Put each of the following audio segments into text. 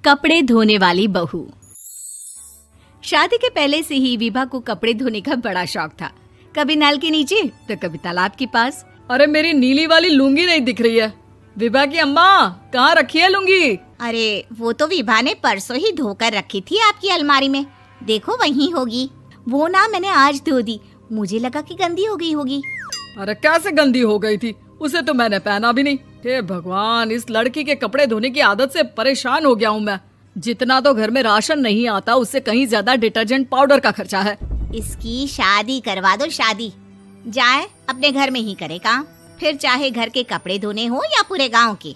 कपड़े धोने वाली बहू। शादी के पहले से ही विभा को कपड़े धोने का बड़ा शौक था। कभी नल के नीचे तो कभी तालाब के पास। अरे मेरी नीली वाली लुंगी नहीं दिख रही है। विभा की अम्मा, कहाँ रखी है लुंगी? अरे वो तो विभा ने परसों ही धोकर रखी थी आपकी अलमारी में, देखो वहीं होगी। वो ना मैंने आज धो दी, मुझे लगा कि गंदी हो गई होगी। अरे कैसे गंदी हो गई थी? उसे तो मैंने पहना भी नहीं। हे भगवान, इस लड़की के कपड़े धोने की आदत से परेशान हो गया हूँ मैं। जितना तो घर में राशन नहीं आता, उससे कहीं ज्यादा डिटर्जेंट पाउडर का खर्चा है। इसकी शादी करवा दो, शादी जाए अपने घर में ही करे काम, फिर चाहे घर के कपड़े धोने हो या पूरे गांव के।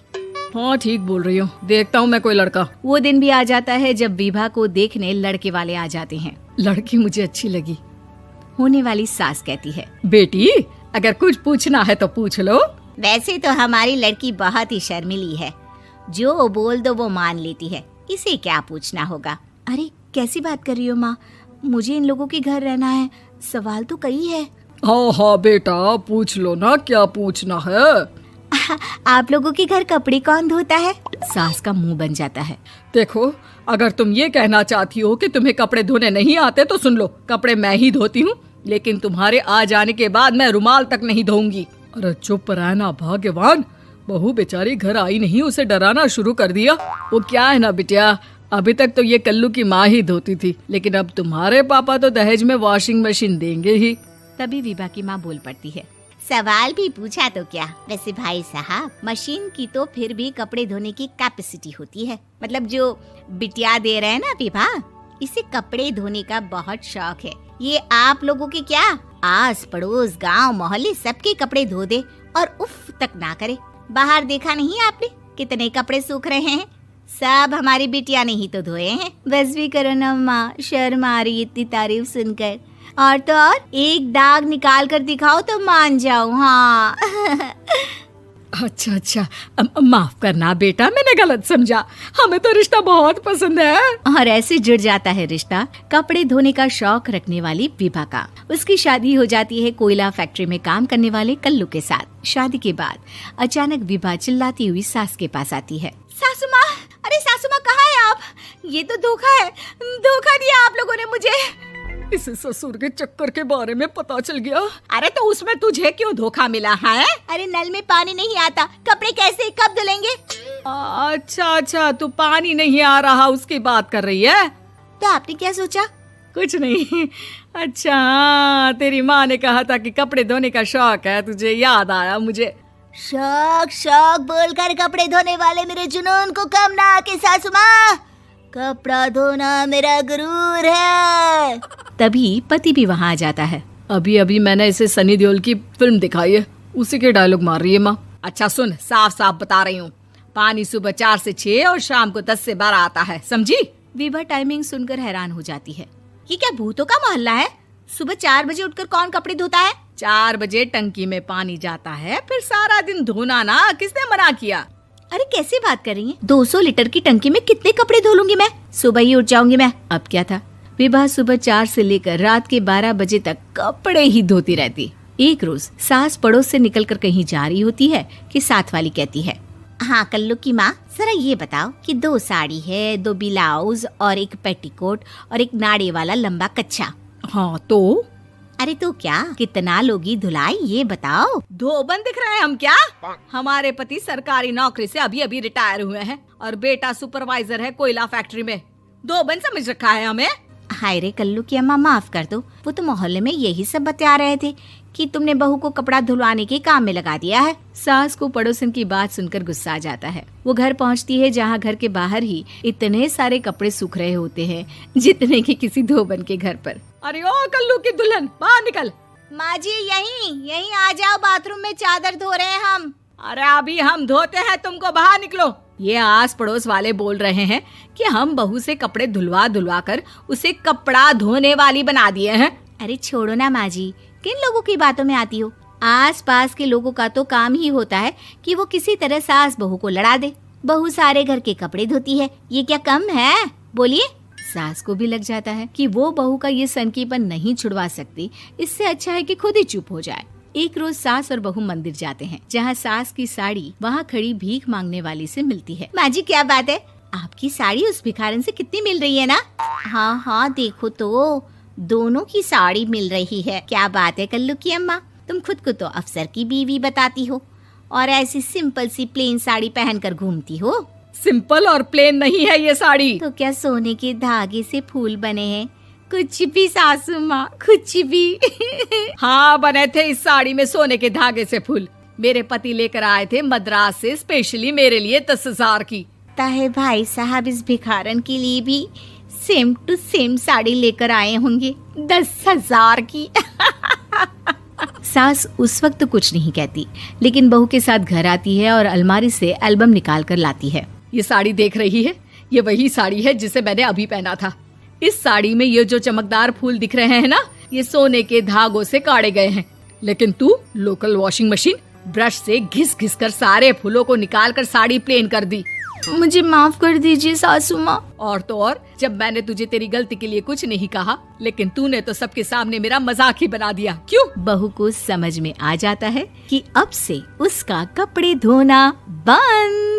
हाँ ठीक बोल रही हो, देखता हूँ मैं कोई लड़का। वो दिन भी आ जाता है जब विभा को देखने लड़के वाले आ जाते हैं। लड़की मुझे अच्छी लगी। होने वाली सास कहती है, बेटी अगर कुछ पूछना है तो पूछ लो। वैसे तो हमारी लड़की बहुत ही शर्मिली है, जो बोल दो वो मान लेती है, इसे क्या पूछना होगा। अरे कैसी बात कर रही हो माँ, मुझे इन लोगों के घर रहना है, सवाल तो कई है। हाँ हाँ बेटा, पूछ लो ना, क्या पूछना है। आप लोगों के घर कपड़े कौन धोता है? सास का मुंह बन जाता है। देखो, अगर तुम ये कहना चाहती हो कि तुम्हें कपड़े धोने नहीं आते तो सुन लो, कपड़े मैं ही धोती हूँ, लेकिन तुम्हारे आ जाने के बाद मैं रुमाल तक नहीं धोऊंगी। अरे चुप रहना भाग्यवान, बहू बेचारी घर आई नहीं, उसे डराना शुरू कर दिया। वो क्या है ना बिटिया, अभी तक तो ये कल्लू की माँ ही धोती थी, लेकिन अब तुम्हारे पापा तो दहेज में वॉशिंग मशीन देंगे ही। तभी विभा की माँ बोल पड़ती है, सवाल भी पूछा तो क्या। वैसे भाई साहब, मशीन की तो फिर भी कपड़े धोने की कैपेसिटी होती है, मतलब जो बिटिया दे रहे हैं ना विभा, इसे कपड़े धोने का बहुत शौक है। ये आप लोगों के क्या, आस पड़ोस गांव मोहल्ले सबके कपड़े धो दे और उफ तक ना करे। बाहर देखा नहीं आपने कितने कपड़े सूख रहे हैं, सब हमारी बिटिया ने ही तो धोए हैं। बस भी करो ना माँ, शर्म आ रही इतनी तारीफ सुनकर। और तो और एक दाग निकाल कर दिखाओ तो मान जाओ। हाँ अच्छा, माफ करना बेटा, मैंने गलत समझा। हमें तो रिश्ता बहुत पसंद है। और ऐसे जुड़ जाता है रिश्ता कपड़े धोने का शौक रखने वाली विभा का। उसकी शादी हो जाती है कोयला फैक्ट्री में काम करने वाले कल्लू के साथ। शादी के बाद अचानक विभा चिल्लाती हुई सास के पास आती है। सासू माँ, अरे सासू माँ कहाँ है आप? ये तो धोखा है, धोखा दिया आप लोगों ने मुझे। इसे ससुर के चक्कर के बारे में पता चल गया। अरे तो उसमें तुझे क्यों धोखा मिला है? अरे नल में पानी नहीं आता, कपड़े कैसे कब धुलेंगे? अच्छा, तू पानी नहीं आ रहा उसकी बात कर रही है। तो आपने क्या सोचा? कुछ नहीं। अच्छा, तेरी माँ ने कहा था कि कपड़े धोने का शौक है तुझे, याद आया मुझे। शौक बोलकर कपड़े धोने वाले मेरे जुनून को कम ना आके सासू माँ, कपड़ा धोना मेरा गुरूर है। तभी पति भी वहाँ आ जाता है। अभी मैंने इसे सनी देओल की फिल्म दिखाई है, उसी के डायलॉग मार रही है माँ। अच्छा सुन, साफ बता रही हूँ, पानी सुबह 4 से 6 और शाम को 10 से 12 आता है, समझी? विभा टाइमिंग सुनकर हैरान हो जाती है। ये क्या भूतों का मोहल्ला है? सुबह 4 बजे उठकर कौन कपड़े धोता है? 4 बजे टंकी में पानी जाता है, फिर सारा दिन धोना ना, किसने मना किया? अरे कैसी बात कर रही हैं? 200 लीटर की टंकी में कितने कपड़े धो लूंगी मैं, सुबह ही उठ जाऊंगी मैं। अब क्या था, विभा सुबह 4 से लेकर रात के 12 बजे तक कपड़े ही धोती रहती। एक रोज सास पड़ोस से निकलकर कहीं जा रही होती है कि साथ वाली कहती है, हाँ कल्लू की माँ, जरा ये बताओ कि 2 साड़ी है, 2 ब्लाउज और एक पेटीकोट और एक नाड़े वाला लंबा कच्छा। हाँ तो? अरे तो क्या, कितना लोगी धुलाई ये बताओ। धोबन दिख रहे हैं हम क्या? हमारे पति सरकारी नौकरी से अभी रिटायर हुए हैं और बेटा सुपरवाइजर है कोयला फैक्ट्री में। धोबन समझ रखा है हमें। हाय रे कल्लू की अम्मा, माफ कर दो, वो तो मोहल्ले में यही सब बता रहे थे कि तुमने बहू को कपड़ा धुलवाने के काम में लगा दिया है। सास को पड़ोसन की बात सुनकर गुस्सा आ जाता है। वो घर पहुंचती है जहां घर के बाहर ही इतने सारे कपड़े सूख रहे होते हैं जितने कि किसी धोबन के घर पर। अरे ओ कल्लू की दुल्हन, बाहर निकल। माँ जी यहीं आ जाओ, बाथरूम में चादर धो रहे हैं हम। अरे अभी हम धोते हैं, तुमको बाहर निकलो। ये आस पड़ोस वाले बोल रहे हैं कि हम बहू से कपड़े धुलवा कर उसे कपड़ा धोने वाली बना दिए हैं। अरे छोड़ो ना माँ जी, किन लोगों की बातों में आती हो? आस पास के लोगों का तो काम ही होता है कि वो किसी तरह सास बहू को लड़ा दे। बहू सारे घर के कपड़े धोती है, ये क्या कम है? बोलिए। सास को भी लग जाता है कि वो बहू का ये सनकीपन नहीं छुड़वा सकती, इससे अच्छा है कि खुद ही चुप हो जाए। एक रोज सास और बहू मंदिर जाते हैं, जहाँ सास की साड़ी वहाँ खड़ी भीख मांगने वाली से मिलती है। माँ जी क्या बात है, आपकी साड़ी उस भिखारन से कितनी मिल रही है ना? हाँ हाँ देखो तो, दोनों की साड़ी मिल रही है। क्या बात है कल्लू की अम्मा, तुम खुद को तो अफसर की बीवी बताती हो और ऐसी सिंपल सी प्लेन साड़ी पहनकर घूमती हो। सिंपल और प्लेन नहीं है ये साड़ी। तो क्या सोने के धागे से फूल बने हैं? कुछ भी सासू माँ, कुछ भी। हाँ बने थे इस साड़ी में सोने के धागे से फूल। मेरे पति लेकर आए थे मद्रास से स्पेशली मेरे लिए 10,000 की। ताहे भाई साहब इस भिखारन के लिए भी सेम टू सेम साड़ी लेकर आए होंगे 10,000 की। सास उस वक्त तो कुछ नहीं कहती, लेकिन बहू के साथ घर आती है और अलमारी से एल्बम निकाल कर लाती है। ये साड़ी देख रही है, ये वही साड़ी है जिसे मैंने अभी पहना था। इस साड़ी में ये जो चमकदार फूल दिख रहे हैं ना, ये सोने के धागों से काढ़े गए हैं। लेकिन तू लोकल वॉशिंग मशीन ब्रश से घिस घिस कर सारे फूलों को निकाल कर साड़ी प्लेन कर दी। मुझे माफ कर दीजिए सासू माँ। और तो और, जब मैंने तुझे तेरी गलती के लिए कुछ नहीं कहा, लेकिन तूने तो सबके सामने मेरा मजाक ही बना दिया। क्यों? बहू को समझ में आ जाता है कि अब से उसका कपड़े धोना बंद।